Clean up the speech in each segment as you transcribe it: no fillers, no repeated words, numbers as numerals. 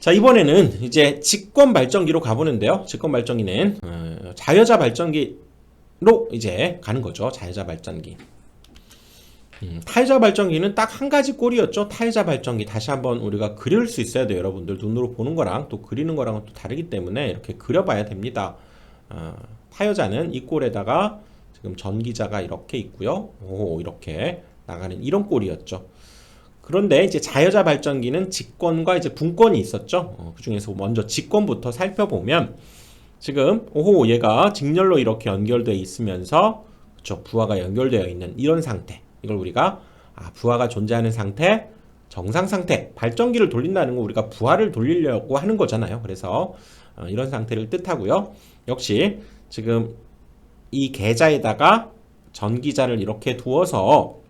자, 이번에는 이제 직권 발전기로 가보는데요. 직권 발전기는 자여자 발전기로 이제 가는 거죠. 자여자 발전기. 타여자 발전기는 딱 한 가지 꼴이었죠. 타여자 발전기 다시 한번 우리가 그릴 수 있어야 돼요. 여러분들 눈으로 보는 거랑 또 그리는 거랑은 또 다르기 때문에 이렇게 그려봐야 됩니다. 타여자는 이 꼴에다가 지금 전기자가 이렇게 있고요. 이렇게 나가는 이런 꼴이었죠. 그런데 이제 자여자 발전기는 직권과 이제 분권이 있었죠. 그 중에서 먼저 직권부터 살펴보면 지금 얘가 직렬로 이렇게 연결되어 있으면서 그쵸, 부하가 연결되어 있는 이런 상태. 이걸 우리가 부하가 존재하는 상태, 정상 상태, 발전기를 돌린다는 거 우리가 부하를 돌리려고 하는 거잖아요. 그래서 이런 상태를 뜻하고요. 역시 지금 이 계좌에다가 전기자를 이렇게 두어서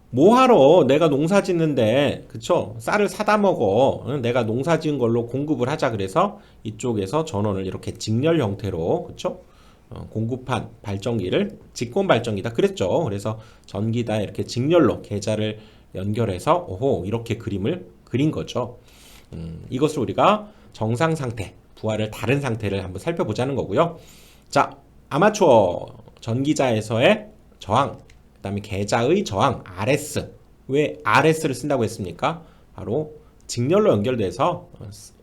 뭐하러 내가 농사 짓는데 그쵸? 쌀을 사다 먹어. 내가 농사 지은 걸로 공급을 하자. 그래서 이쪽에서 전원을 이렇게 직렬 형태로 그쵸? 공급한 발전기를 직권 발전기다 그랬죠. 그래서 전기다 이렇게 직렬로 계좌를 연결해서 이렇게 그림을 그린 거죠. 이것을 우리가 정상 상태, 부하를 다른 상태를 한번 살펴보자는 거고요. 자, 아마추어 전기자에서의 저항, 그 다음에 계좌의 저항 RS. 왜 RS를 쓴다고 했습니까? 바로 직렬로 연결돼서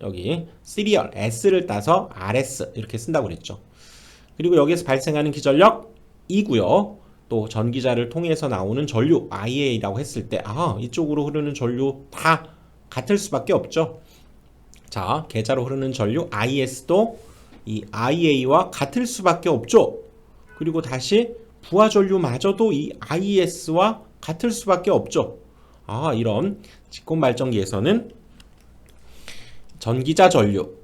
여기 시리얼 S를 따서 RS 이렇게 쓴다고 그랬죠. 그리고 여기에서 발생하는 기전력 E고요. 또 전기자를 통해서 나오는 전류 IA라고 했을 때 이쪽으로 흐르는 전류 다 같을 수밖에 없죠. 자, 계좌로 흐르는 전류 IS도 이 IA와 같을 수밖에 없죠. 그리고 다시 부하 전류마저도 이 IS와 같을 수밖에 없죠. 이런 직권 발전기에서는 전기자 전류,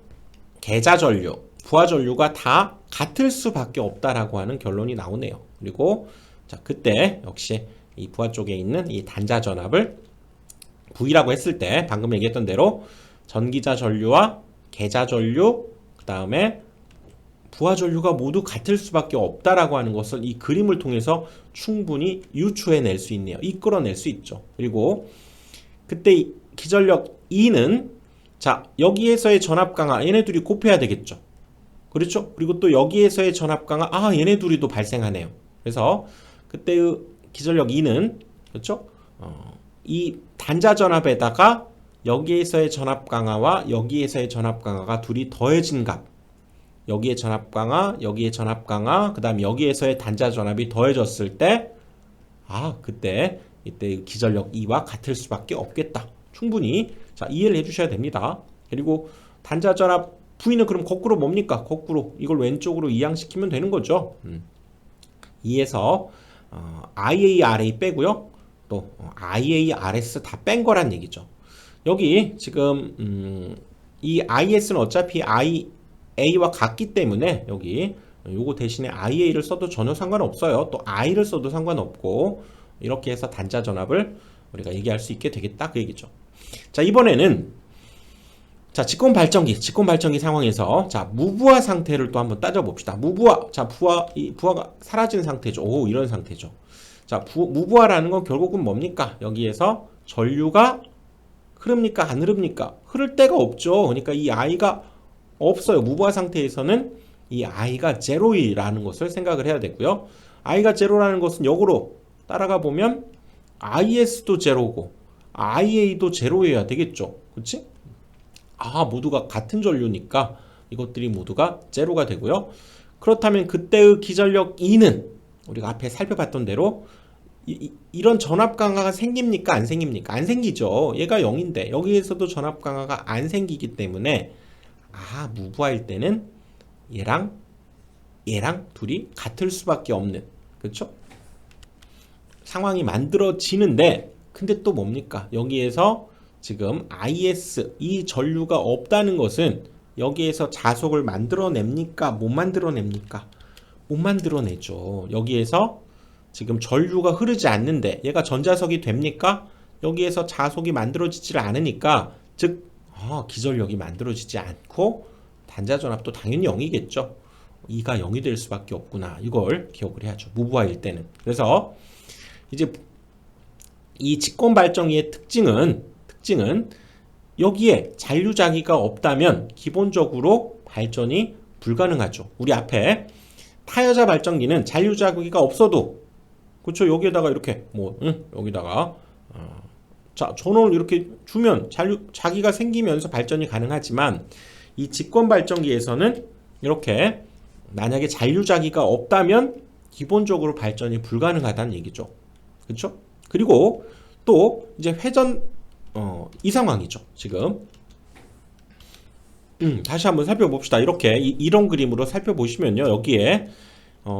계좌 전류, 부하 전류가 다 같을 수밖에 없다라고 하는 결론이 나오네요. 그리고 자, 그때 역시 이 부하 쪽에 있는 이 단자 전압을 V라고 했을 때 방금 얘기했던 대로 전기자 전류와 계좌 전류, 그 다음에 부하 전류가 모두 같을 수밖에 없다라고 하는 것을 이 그림을 통해서 충분히 유추해낼 수 있네요. 이끌어낼 수 있죠. 그리고 그때 기전력 E는 자, 여기에서의 전압 강하 얘네 둘이 곱해야 되겠죠. 그렇죠? 그리고 또 여기에서의 전압 강하 얘네 둘이 또 발생하네요. 그래서 그때의 기전력 E는 그렇죠? 이 단자 전압에다가 여기에서의 전압 강하와 여기에서의 전압 강하가 둘이 더해진 값, 여기에 전압 강하, 여기에 전압 강하, 그 다음 여기에서의 단자 전압이 더해졌을 때 그때 이때 기전력 E와 같을 수밖에 없겠다. 충분히 자 이해를 해주셔야 됩니다. 그리고 단자 전압 V는 그럼 거꾸로 뭡니까? 거꾸로 이걸 왼쪽으로 이항시키면 되는 거죠. 2에서 IARA 빼고요. 또 IARS 다 뺀 거란 얘기죠. 여기 지금 이 IS는 어차피 IA와 같기 때문에 여기 요거 대신에 IA를 써도 전혀 상관없어요. 또 I를 써도 상관없고 이렇게 해서 단자 전압을 우리가 얘기할 수 있게 되겠다 그 얘기죠. 자, 이번에는 자, 직권 발전기 상황에서 자, 무부하 상태를 또 한번 따져봅시다. 무부하. 자, 부하가 사라진 상태죠. 이런 상태죠. 자, 무부하라는 건 결국은 뭡니까? 여기에서 전류가 흐릅니까? 안 흐릅니까? 흐를 데가 없죠. 그러니까 이 I가 없어요. 무부하 상태에서는 이 I가 제로이라는 것을 생각을 해야 되고요. I가 제로라는 것은 역으로 따라가 보면 IS도 제로고 IA도 제로여야 되겠죠. 그렇지? 모두가 같은 전류니까 이것들이 모두가 제로가 되고요. 그렇다면 그때의 기전력 E는 우리가 앞에 살펴봤던 대로 이런 전압 강하가 생깁니까? 안 생깁니까? 안 생기죠. 얘가 0인데 여기에서도 전압 강하가 안 생기기 때문에 무부하일 때는 얘랑 둘이 같을 수밖에 없는 그렇죠? 상황이 만들어지는데 근데 또 뭡니까? 여기에서 지금 IS 이 전류가 없다는 것은 여기에서 자속을 만들어냅니까? 못 만들어냅니까? 못 만들어내죠. 여기에서 지금 전류가 흐르지 않는데 얘가 전자석이 됩니까? 여기에서 자속이 만들어지질 않으니까 즉 기전력이 만들어지지 않고 단자 전압도 당연히 0이겠죠. 2가 0이 될 수밖에 없구나. 이걸 기억을 해야죠. 무부하일 때는. 그래서 이제 이 직권 발전기의 특징은 여기에 잔류자기가 없다면 기본적으로 발전이 불가능하죠. 우리 앞에 타여자 발전기는 잔류자기가 없어도 그렇죠. 여기에다가 이렇게 여기다가 자 전원을 이렇게 주면 자기가 생기면서 발전이 가능하지만 이 직권 발전기에서는 이렇게 만약에 잔류자기가 없다면 기본적으로 발전이 불가능하다는 얘기죠. 그렇죠? 그리고 또 이제 회전 이 상황이죠. 지금 다시 한번 살펴봅시다. 이렇게 이런 그림으로 살펴보시면요. 여기에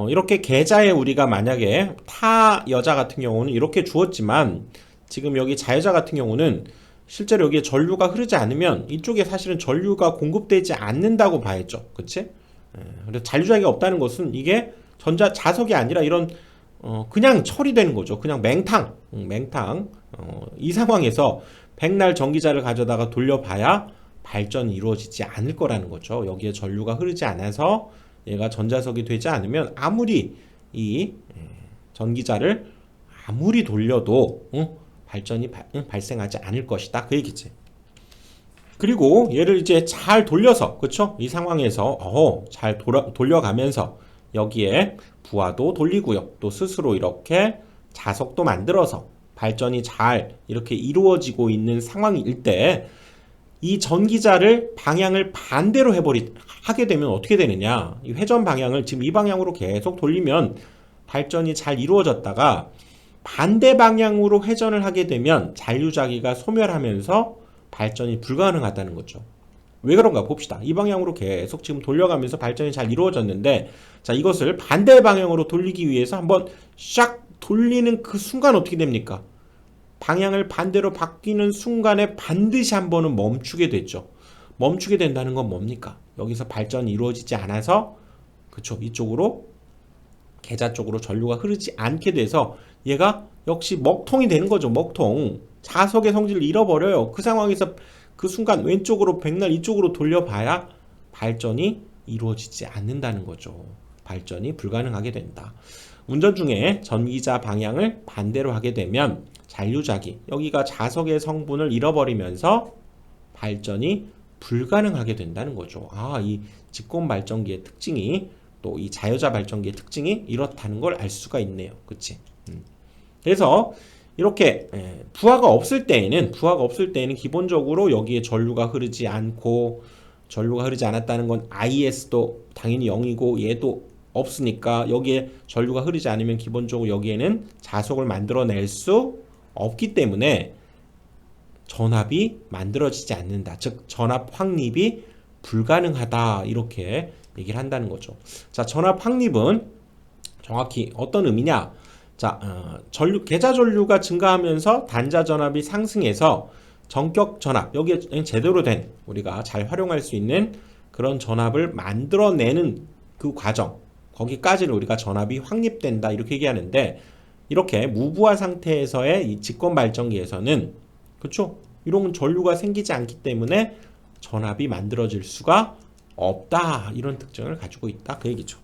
이렇게 계좌에 우리가 만약에 타 여자 같은 경우는 이렇게 주었지만 지금 여기 자여자 같은 경우는 실제로 여기에 전류가 흐르지 않으면 이쪽에 사실은 전류가 공급되지 않는다고 봐야죠. 그치? 그래서 잔류자기가 없다는 것은 이게 자석이 아니라 이런 그냥 처리되는 거죠. 그냥 맹탕 이 상황에서 백날 전기자를 가져다가 돌려봐야 발전이 이루어지지 않을 거라는 거죠. 여기에 전류가 흐르지 않아서 얘가 전자석이 되지 않으면 아무리 이 전기자를 아무리 돌려도 발전이 발생하지 않을 것이다. 그 얘기지. 그리고 얘를 이제 잘 돌려서 그쵸? 이 상황에서 잘 돌려가면서 여기에 부하도 돌리고요. 또 스스로 이렇게 자석도 만들어서 발전이 잘 이렇게 이루어지고 있는 상황일 때 이 전기자를 방향을 반대로 하게 되면 어떻게 되느냐? 이 회전 방향을 지금 이 방향으로 계속 돌리면 발전이 잘 이루어졌다가 반대 방향으로 회전을 하게 되면 잔류자기가 소멸하면서 발전이 불가능하다는 거죠. 왜 그런가 봅시다. 이 방향으로 계속 지금 돌려가면서 발전이 잘 이루어졌는데 자 이것을 반대 방향으로 돌리기 위해서 한번 샥 돌리는 그 순간 어떻게 됩니까? 방향을 반대로 바뀌는 순간에 반드시 한 번은 멈추게 됐죠. 멈추게 된다는 건 뭡니까? 여기서 발전이 이루어지지 않아서 그쵸 이쪽으로 계좌 쪽으로 전류가 흐르지 않게 돼서 얘가 역시 먹통이 되는 거죠. 먹통. 자석의 성질을 잃어버려요. 그 상황에서 그 순간 왼쪽으로 백날 이쪽으로 돌려봐야 발전이 이루어지지 않는다는 거죠. 발전이 불가능하게 된다. 운전 중에 전기자 방향을 반대로 하게 되면 잔류자기, 여기가 자석의 성분을 잃어버리면서 발전이 불가능하게 된다는 거죠. 이 직권 발전기의 특징이 또 이 자여자 발전기의 특징이 이렇다는 걸 알 수가 있네요. 그치? 그래서 이렇게 부하가 없을 때에는 기본적으로 여기에 전류가 흐르지 않고 전류가 흐르지 않았다는 건 IS도 당연히 0이고 얘도 없으니까 여기에 전류가 흐르지 않으면 기본적으로 여기에는 자석을 만들어낼 수 없기 때문에 전압이 만들어지지 않는다. 즉 전압 확립이 불가능하다. 이렇게 얘기를 한다는 거죠. 자, 전압 확립은 정확히 어떤 의미냐? 자, 계좌 전류가 증가하면서 단자 전압이 상승해서 전격 전압, 여기에 제대로 된 우리가 잘 활용할 수 있는 그런 전압을 만들어내는 그 과정, 거기까지는 우리가 전압이 확립된다 이렇게 얘기하는데 이렇게 무부하 상태에서의 이 직권 발전기에서는 그렇죠? 이런 전류가 생기지 않기 때문에 전압이 만들어질 수가 없다 이런 특징을 가지고 있다 그 얘기죠.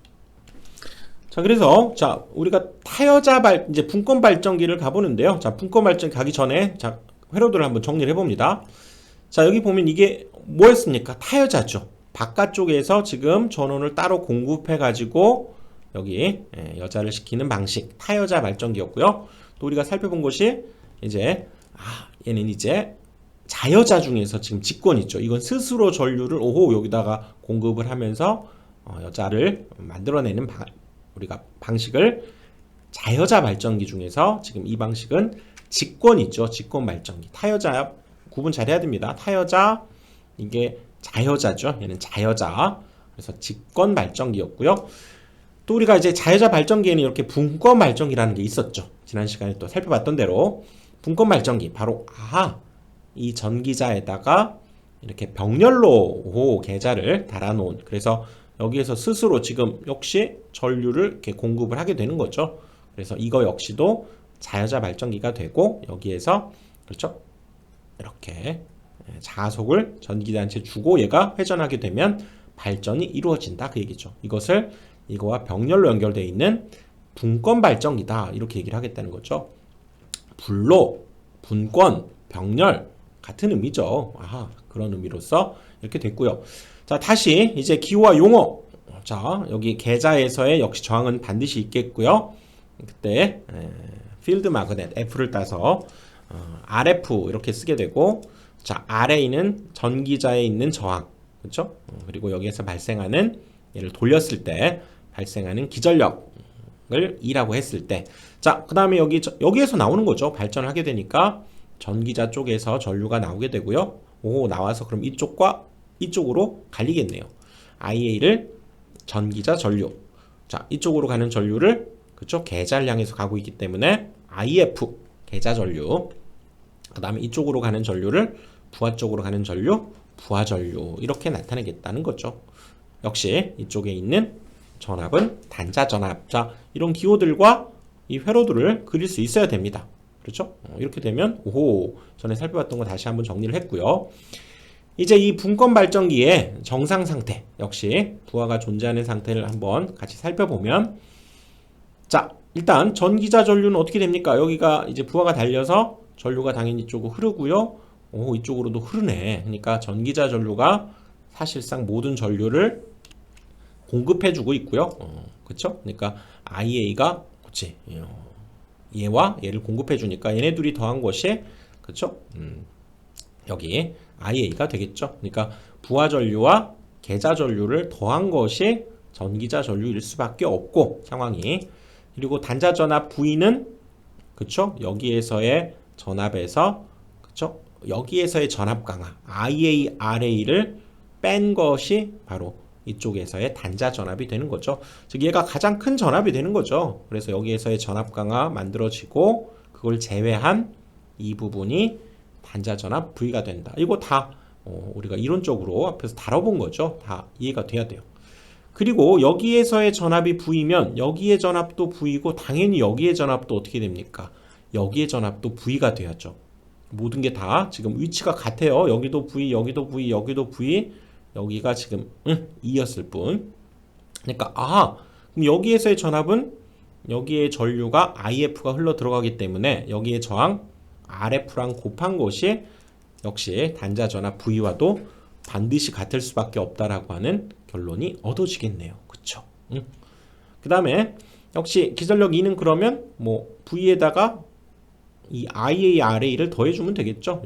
자, 그래서 자 우리가 타여자 이제 분권 발전기를 가보는데요. 자, 분권 발전기 가기 전에 자 회로들을 한번 정리를 해봅니다. 자, 여기 보면 이게 뭐였습니까? 타여자죠. 바깥쪽에서 지금 전원을 따로 공급해 가지고 여기 여자를 시키는 방식 타여자 발전기였고요. 또 우리가 살펴본 것이 이제 얘는 이제 자여자 중에서 지금 직권 있죠. 이건 스스로 전류를 여기다가 공급을 하면서 여자를 만들어내는 우리가 방식을 자여자 발전기 중에서 지금 이 방식은 직권 있죠. 직권 발전기. 타여자 구분 잘 해야 됩니다. 타여자 이게 자여자죠. 얘는 자여자. 그래서 직권 발전기였고요. 또 우리가 이제 자여자 발전기에는 이렇게 분권 발전기라는 게 있었죠. 지난 시간에 또 살펴봤던 대로 분권 발전기 바로 이 전기자에다가 이렇게 병렬로 계좌를 달아놓은 그래서 여기에서 스스로 지금 역시 전류를 이렇게 공급을 하게 되는 거죠. 그래서 이거 역시도 자여자 발전기가 되고 여기에서 그렇죠. 이렇게 자속을 전기자한테 주고 얘가 회전하게 되면 발전이 이루어진다 그 얘기죠. 이것을 이거와 병렬로 연결되어 있는 분권 발전기다 이렇게 얘기를 하겠다는 거죠. 불로 분권 병렬 같은 의미죠. 아하, 그런 의미로서 이렇게 됐고요. 자, 다시 이제 기호와 용어. 자, 여기 계좌에서의 역시 저항은 반드시 있겠고요. 그때 필드 마그넷 F를 따서 RF 이렇게 쓰게 되고, 자, RA는 전기자에 있는 저항, 그렇죠? 그리고 여기에서 발생하는, 얘를 돌렸을 때 발생하는 기전력을 E라고 했을 때, 자, 그 다음에 여기에서 나오는 거죠. 발전을 하게 되니까 전기자 쪽에서 전류가 나오게 되고요. 오, 나와서 그럼 이쪽과 이쪽으로 갈리겠네요. IA를 전기자 전류, 자, 이쪽으로 가는 전류를, 그쵸, 계자를 향해서 가고 있기 때문에 IF 계자 전류, 그 다음에 이쪽으로 가는 전류를 부하 쪽으로 가는 전류, 부하 전류, 이렇게 나타내겠다는 거죠. 역시 이쪽에 있는 전압은 단자 전압. 자, 이런 기호들과 이 회로들을 그릴 수 있어야 됩니다. 그렇죠? 이렇게 되면, 오호, 전에 살펴봤던 거 다시 한번 정리를 했고요. 이제 이 분권 발전기의 정상 상태, 역시 부하가 존재하는 상태를 한번 같이 살펴보면, 자, 일단 전기자 전류는 어떻게 됩니까? 여기가 이제 부하가 달려서 전류가 당연히 이쪽으로 흐르고요. 오, 이쪽으로도 흐르네. 그러니까 전기자 전류가 사실상 모든 전류를 공급해주고 있고요. 그쵸? 그러니까 IA가, 그치, 얘와 얘를 공급해주니까 얘네 둘이 더한 것이, 그쵸? 여기 IA가 되겠죠. 그러니까 부하 전류와 계자 전류를 더한 것이 전기자 전류일 수밖에 없고, 상황이. 그리고 단자 전압 V는, 그쵸, 여기에서의 전압에서, 그쵸, 여기에서의 전압 강화 IA, RA를 뺀 것이 바로 이쪽에서의 단자 전압이 되는 거죠. 즉 얘가 가장 큰 전압이 되는 거죠. 그래서 여기에서의 전압 강화 만들어지고, 그걸 제외한 이 부분이 단자 전압 V가 된다. 이거 다 우리가 이론적으로 앞에서 다뤄본 거죠. 다 이해가 돼야 돼요. 그리고 여기에서의 전압이 V면 여기의 전압도 V고, 당연히 여기의 전압도 어떻게 됩니까? 여기의 전압도 V가 돼야죠. 모든 게 다 지금 위치가 같아요. 여기도 V, 여기도 V, 여기도 V, 여기가 지금 2였을 뿐. 그러니까 그럼 여기에서의 전압은 여기에 전류가 IF가 흘러 들어가기 때문에 여기에 저항 RF랑 곱한 것이 역시 단자 전압 V와도 반드시 같을 수밖에 없다라고 하는 결론이 얻어지겠네요. 그쵸? 그 다음에 역시 기전력 2는 그러면 뭐 V에다가 이 IA, RA를 더해주면 되겠죠.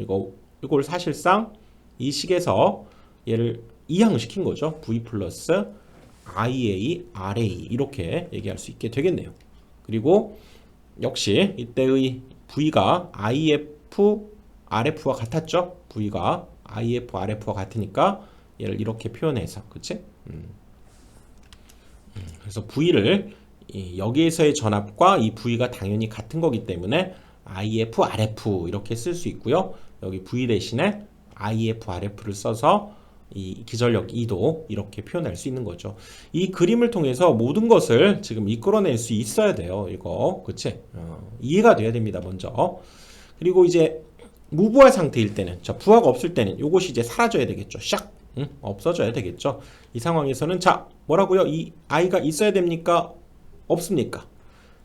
이걸 사실상 이 식에서 얘를 이항시킨 거죠. V 플러스 IA, RA 이렇게 얘기할 수 있게 되겠네요. 그리고 역시 이때의 V가 IF, RF와 같았죠. V가 IF, RF와 같으니까 얘를 이렇게 표현해서, 그치? 그래서 V를 여기에서의 전압과 이 V가 당연히 같은 거기 때문에 IF, RF 이렇게 쓸 수 있고요. 여기 V 대신에 IF, RF를 써서 이 기전력 2도 이렇게 표현할 수 있는 거죠. 이 그림을 통해서 모든 것을 지금 이끌어낼 수 있어야 돼요. 이거, 그치? 이해가 돼야 됩니다. 먼저. 그리고 이제 무부하 상태일 때는, 자, 부하가 없을 때는 이것이 이제 사라져야 되겠죠. 샥! 없어져야 되겠죠. 이 상황에서는, 자, 뭐라고요? 이 I가 있어야 됩니까? 없습니까?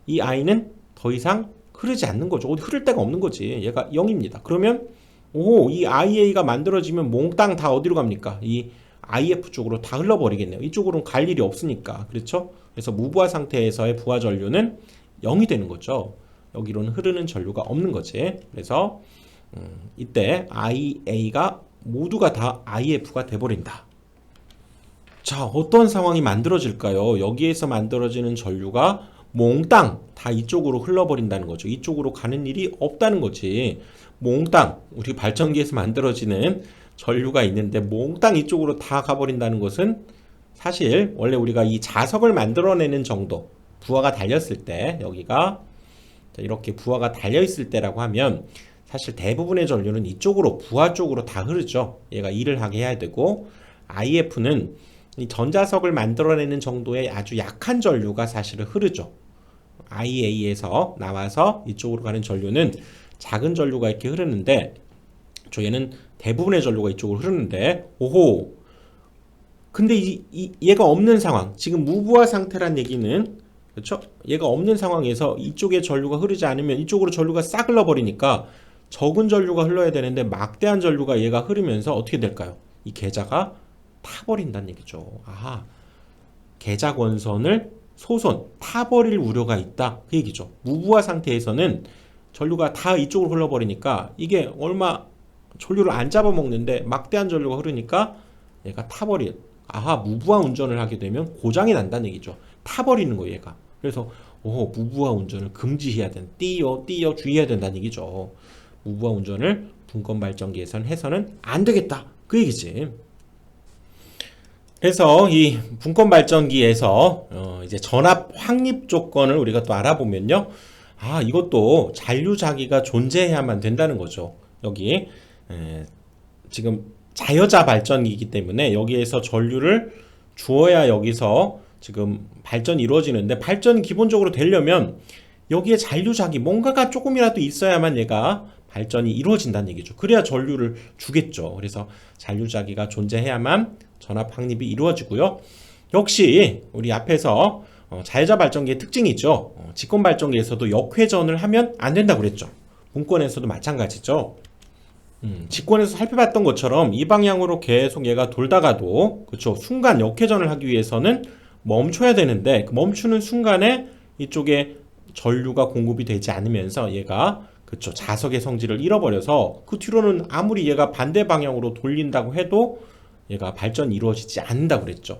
이 I는 더 이상 흐르지 않는 거죠. 어디 흐를 데가 없는 거지. 얘가 0입니다. 그러면 이 IA가 만들어지면 몽땅 다 어디로 갑니까? 이 IF 쪽으로 다 흘러버리겠네요. 이쪽으로는 갈 일이 없으니까. 그렇죠? 그래서 무부하 상태에서의 부하 전류는 0이 되는 거죠. 여기로는 흐르는 전류가 없는 거지. 그래서 이때 IA가 모두가 다 IF가 돼버린다. 자, 어떤 상황이 만들어질까요? 여기에서 만들어지는 전류가 몽땅 다 이쪽으로 흘러버린다는 거죠. 이쪽으로 가는 일이 없다는 거지. 몽땅 우리 발전기에서 만들어지는 전류가 있는데 몽땅 이쪽으로 다 가버린다는 것은 사실 원래 우리가 이 자석을 만들어내는 정도, 부하가 달렸을 때, 여기가 이렇게 부하가 달려있을 때라고 하면 사실 대부분의 전류는 이쪽으로, 부하 쪽으로 다 흐르죠. 얘가 일을 하게 해야 되고, IF는 이 전자석을 만들어내는 정도의 아주 약한 전류가 사실은 흐르죠. IA에서 나와서 이쪽으로 가는 전류는 작은 전류가 이렇게 흐르는데, 얘는 대부분의 전류가 이쪽으로 흐르는데, 오호, 근데 얘가 없는 상황, 지금 무부하 상태란 얘기는, 그렇죠? 얘가 없는 상황에서 이쪽에 전류가 흐르지 않으면 이쪽으로 전류가 싹 흘러버리니까 적은 전류가 흘러야 되는데 막대한 전류가 얘가 흐르면서 어떻게 될까요? 이 계좌가 타버린다는 얘기죠. 아하, 계좌 권선을 소선 타버릴 우려가 있다 그 얘기죠. 무부하 상태에서는 전류가 다 이쪽으로 흘러버리니까 이게 얼마 전류를 안 잡아먹는데 막대한 전류가 흐르니까 얘가 타버릴, 아하, 무부하 운전을 하게 되면 고장이 난다는 얘기죠. 타버리는 거예요 얘가. 그래서 무부하 운전을 금지해야 된다, 띄어 주의해야 된다는 얘기죠. 무부하 운전을 분권 발전기에서는 해서는 안 되겠다 그 얘기지. 그래서 이 분권 발전기에서 이제 전압 확립 조건을 우리가 또 알아보면요, 아, 이것도 잔류자기가 존재해야만 된다는 거죠. 여기 지금 자여자 발전기이기 때문에 여기에서 전류를 주어야 여기서 지금 발전이 이루어지는데, 발전이 기본적으로 되려면 여기에 잔류자기 뭔가가 조금이라도 있어야만 얘가 발전이 이루어진다는 얘기죠. 그래야 전류를 주겠죠. 그래서 잔류자기가 존재해야만 전압 확립이 이루어지고요. 역시 우리 앞에서 자여자 발전기의 특징이 있죠. 직권 발전기에서도 역회전을 하면 안 된다고 그랬죠. 분권에서도 마찬가지죠. 직권에서 살펴봤던 것처럼 이 방향으로 계속 얘가 돌다가도, 그렇죠, 순간 역회전을 하기 위해서는 멈춰야 되는데, 그 멈추는 순간에 이쪽에 전류가 공급이 되지 않으면서 얘가, 그렇죠, 자석의 성질을 잃어버려서 그 뒤로는 아무리 얘가 반대 방향으로 돌린다고 해도 얘가 발전이 이루어지지 않는다고 그랬죠.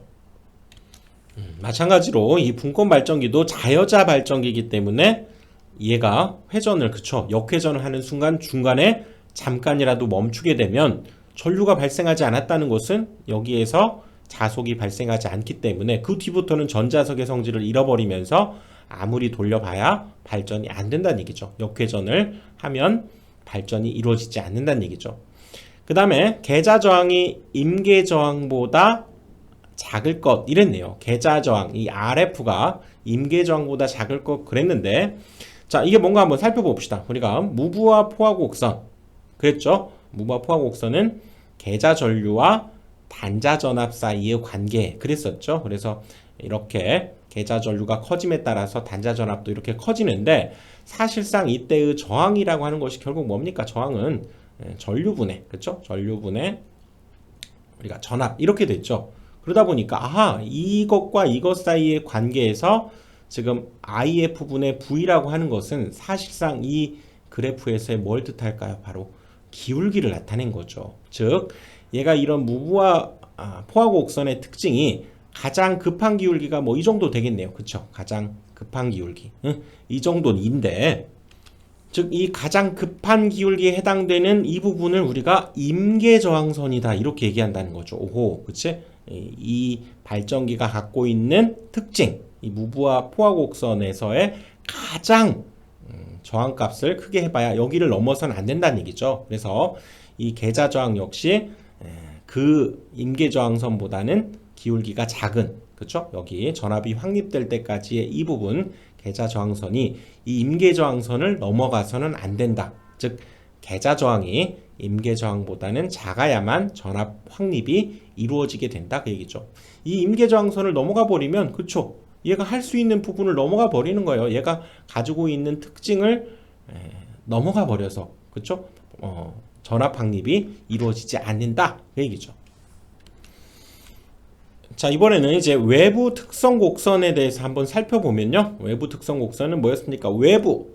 마찬가지로 이 분권 발전기도 자여자 발전기이기 때문에 얘가 회전을, 그쵸, 역회전을 하는 순간 중간에 잠깐이라도 멈추게 되면 전류가 발생하지 않았다는 것은 여기에서 자속이 발생하지 않기 때문에 그 뒤부터는 전자석의 성질을 잃어버리면서 아무리 돌려봐야 발전이 안 된다는 얘기죠. 역회전을 하면 발전이 이루어지지 않는다는 얘기죠. 그 다음에 계좌 저항이 임계 저항보다 작을 것 이랬네요. 계좌 저항, 이 RF가 임계 저항보다 작을 것 그랬는데, 자, 이게 뭔가 한번 살펴봅시다. 우리가 무부하 포화 곡선 그랬죠. 무부하 포화 곡선은 계좌 전류와 단자 전압 사이의 관계 그랬었죠. 그래서 이렇게 계좌 전류가 커짐에 따라서 단자 전압도 이렇게 커지는데, 사실상 이때의 저항이라고 하는 것이 결국 뭡니까? 저항은 전류분해, 그렇죠? 전류분해 우리가 전압 이렇게 됐죠. 그러다 보니까 아하, 이것과 이것 사이의 관계에서 지금 IF분의 V라고 하는 것은 사실상 이 그래프에서의 뭘 뜻할까요? 바로 기울기를 나타낸 거죠. 즉 얘가 이런 무부하 포화 곡선의 특징이 가장 급한 기울기가 뭐 이 정도 되겠네요. 그쵸? 가장 급한 기울기 이 정도인데, 즉 이 가장 급한 기울기에 해당되는 이 부분을 우리가 임계저항선이다 이렇게 얘기한다는 거죠. 오호, 그치? 이 발전기가 갖고 있는 특징, 이 무부하 포화 곡선에서의 가장 저항값을 크게 해봐야 여기를 넘어서는 안 된다는 얘기죠. 그래서 이 계좌 저항 역시 그 임계 저항선보다는 기울기가 작은, 그렇죠? 여기 전압이 확립될 때까지의 이 부분 계좌 저항선이 이 임계 저항선을 넘어가서는 안 된다. 즉 계좌 저항이 임계 저항보다는 작아야만 전압 확립이 이루어지게 된다 그 얘기죠. 이 임계 저항선을 넘어가 버리면, 그렇죠, 얘가 할 수 있는 부분을 넘어가 버리는 거예요. 얘가 가지고 있는 특징을 넘어가 버려서, 그렇죠, 전압 확립이 이루어지지 않는다 그 얘기죠. 자, 이번에는 이제 외부 특성 곡선에 대해서 한번 살펴보면요, 외부 특성 곡선은 뭐였습니까? 외부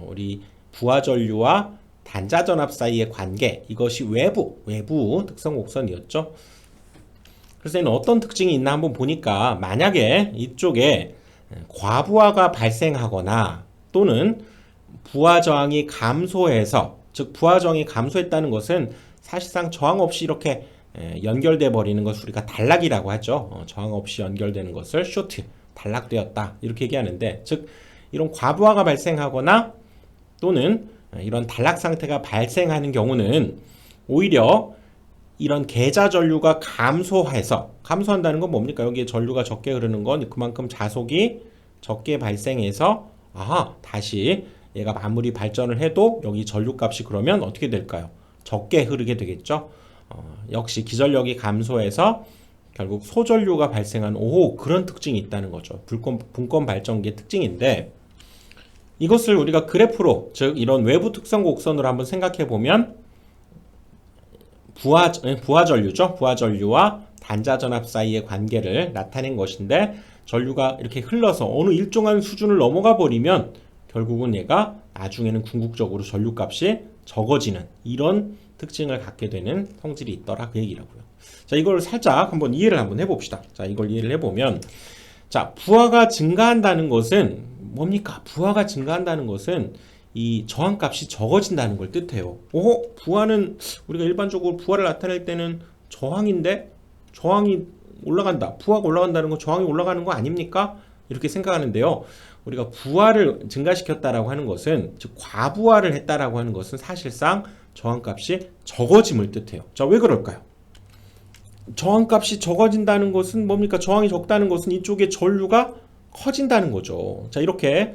우리 부하 전류와 단자 전압 사이의 관계, 이것이 외부 특성 곡선이었죠. 그래서 얘는 어떤 특징이 있나 한번 보니까, 만약에 이쪽에 과부하가 발생하거나 또는 부하 저항이 감소해서, 즉 부하 저항이 감소했다는 것은 사실상 저항 없이 이렇게 연결돼 버리는 것을 우리가 단락이라고 하죠. 저항 없이 연결되는 것을 쇼트, 단락되었다 이렇게 얘기하는데, 즉 이런 과부하가 발생하거나 또는 이런 단락 상태가 발생하는 경우는 오히려 이런 계좌 전류가 감소해서, 감소한다는 건 뭡니까? 여기에 전류가 적게 흐르는 건 그만큼 자속이 적게 발생해서, 아하, 다시 얘가 아무리 발전을 해도 여기 전류 값이 그러면 어떻게 될까요? 적게 흐르게 되겠죠. 역시 기전력이 감소해서 결국 소전류가 발생한, 오호, 그런 특징이 있다는 거죠. 분권 발전기의 특징인데, 이것을 우리가 그래프로, 즉 이런 외부 특성 곡선으로 한번 생각해 보면 부하전류죠. 부하전류와 단자전압 사이의 관계를 나타낸 것인데, 전류가 이렇게 흘러서 어느 일정한 수준을 넘어가 버리면 결국은 얘가 나중에는 궁극적으로 전류값이 적어지는 이런 특징을 갖게 되는 성질이 있더라, 그 얘기라고요. 자, 이걸 살짝 한번 이해를 한번 해봅시다. 자, 이걸 이해를 해보면, 자, 부하가 증가한다는 것은 뭡니까? 부하가 증가한다는 것은 이 저항값이 적어진다는 걸 뜻해요. 부하는 우리가 일반적으로 부하를 나타낼 때는 저항인데 저항이 올라간다. 부하가 올라간다는 건 저항이 올라가는 거 아닙니까? 이렇게 생각하는데요. 우리가 부하를 증가시켰다라고 하는 것은, 즉 과부하를 했다라고 하는 것은 사실상 저항값이 적어짐을 뜻해요. 자, 왜 그럴까요? 저항값이 적어진다는 것은 뭡니까? 저항이 적다는 것은 이쪽에 전류가 커진다는 거죠. 자, 이렇게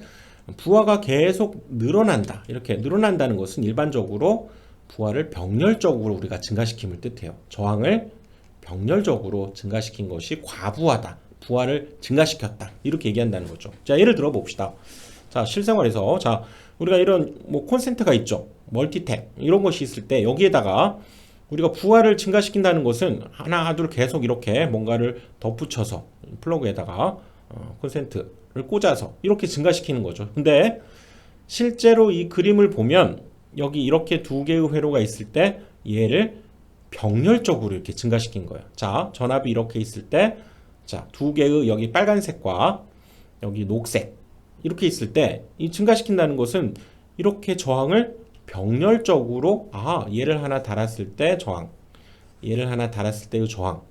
부하가 계속 늘어난다. 이렇게 늘어난다는 것은 일반적으로 부하를 병렬적으로 우리가 증가시킴을 뜻해요. 저항을 병렬적으로 증가시킨 것이 과부하다. 부하를 증가시켰다. 이렇게 얘기한다는 거죠. 자, 예를 들어 봅시다. 자, 실생활에서, 자, 우리가 이런 뭐 콘센트가 있죠. 멀티탭 이런 것이 있을 때 여기에다가 우리가 부하를 증가시킨다는 것은 하나 둘 계속 이렇게 뭔가를 덧붙여서 플러그에다가 콘센트를 꽂아서 이렇게 증가시키는 거죠. 근데 실제로 이 그림을 보면 여기 이렇게 두 개의 회로가 있을 때 얘를 병렬적으로 이렇게 증가시킨 거예요. 자, 전압이 이렇게 있을 때, 자, 두 개의 여기 빨간색과 여기 녹색 이렇게 있을 때 이 증가시킨다는 것은 이렇게 저항을 병렬적으로, 얘를 하나 달았을 때 저항, 얘를 하나 달았을 때의 저항,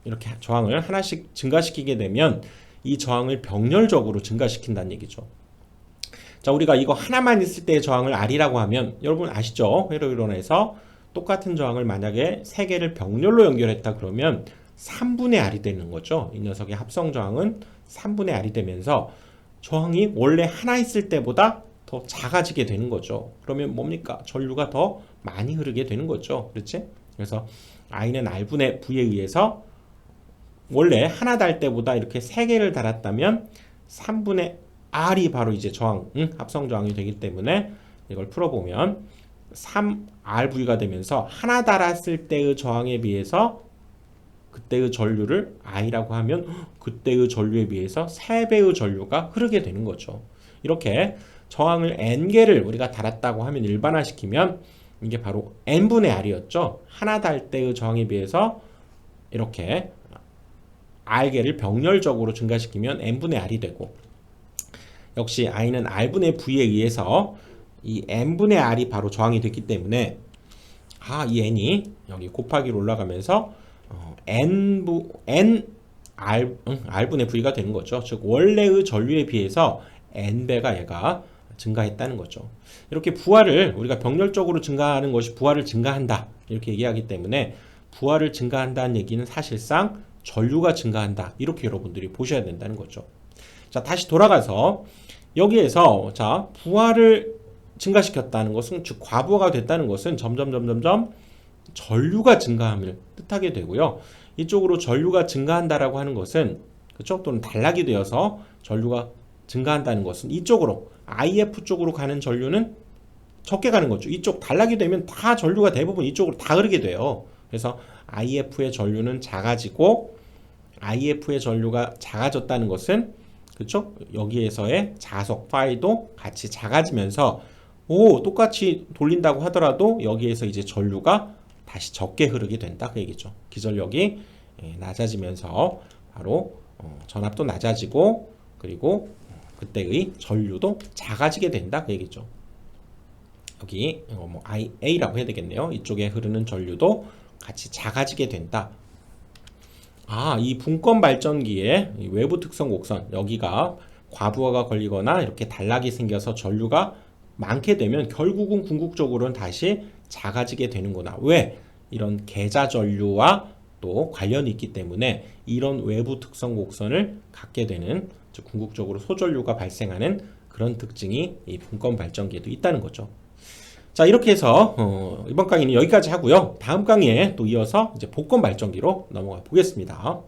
이렇게 저항을 하나씩 증가시키게 되면 이 저항을 병렬적으로 증가시킨다는 얘기죠. 자, 우리가 이거 하나만 있을 때의 저항을 R이라고 하면 여러분 아시죠? 회로이론에서 똑같은 저항을 만약에 세 개를 병렬로 연결했다 그러면 3분의 R이 되는 거죠. 이 녀석의 합성 저항은 3분의 R이 되면서 저항이 원래 하나 있을 때보다 더 작아지게 되는 거죠. 그러면 뭡니까? 전류가 더 많이 흐르게 되는 거죠. 그렇지? 그래서 I는 R분의 V에 의해서 원래 하나 달 때보다 이렇게 세 개를 달았다면 3분의 R이 바로 이제 저항, 합성 저항이 되기 때문에 이걸 풀어보면 3RV가 되면서 하나 달았을 때의 저항에 비해서 그때의 전류를 I라고 하면 그때의 전류에 비해서 3배의 전류가 흐르게 되는 거죠. 이렇게 저항을 N개를 우리가 달았다고 하면 일반화시키면 이게 바로 N분의 R이었죠. 하나 달 때의 저항에 비해서 이렇게 R개를 병렬적으로 증가시키면 N분의 R이 되고, 역시 I는 R분의 V에 의해서 이 N분의 R이 바로 저항이 됐기 때문에 이 N이 여기 곱하기로 올라가면서 R분의 V가 되는 거죠. 즉 원래의 전류에 비해서 N배가 얘가 증가했다는 거죠. 이렇게 부하를 우리가 병렬적으로 증가하는 것이 부하를 증가한다 이렇게 얘기하기 때문에 부하를 증가한다는 얘기는 사실상 전류가 증가한다 이렇게 여러분들이 보셔야 된다는 거죠. 자, 다시 돌아가서 여기에서 자, 부하를 증가시켰다는 것은, 즉 과부하가 됐다는 것은 점점 전류가 증가함을 뜻하게 되고요. 이쪽으로 전류가 증가한다라고 하는 것은, 그렇죠? 또는 단락이 되어서 전류가 증가한다는 것은 이쪽으로 IF 쪽으로 가는 전류는 적게 가는 거죠. 이쪽 단락이 되면 다 전류가 대부분 이쪽으로 다 흐르게 돼요. 그래서 IF의 전류는 작아지고, IF의 전류가 작아졌다는 것은, 그렇죠? 여기에서의 자석 파이도 같이 작아지면서 똑같이 돌린다고 하더라도 여기에서 이제 전류가 다시 적게 흐르게 된다 그 얘기죠. 기전력이 낮아지면서 바로 전압도 낮아지고, 그리고 그때의 전류도 작아지게 된다 그 얘기죠. 여기 뭐 IA라고 해야 되겠네요. 이쪽에 흐르는 전류도 같이 작아지게 된다. 이 분권 발전기의 외부 특성 곡선, 여기가 과부하가 걸리거나 이렇게 단락이 생겨서 전류가 많게 되면 결국은 궁극적으로는 다시 작아지게 되는구나. 왜? 이런 계자 전류와 또 관련이 있기 때문에 이런 외부 특성 곡선을 갖게 되는, 즉 궁극적으로 소전류가 발생하는 그런 특징이 이 분권 발전기에도 있다는 거죠. 자, 이렇게 해서 이번 강의는 여기까지 하고요. 다음 강의에 또 이어서 이제 복권 발전기로 넘어가 보겠습니다.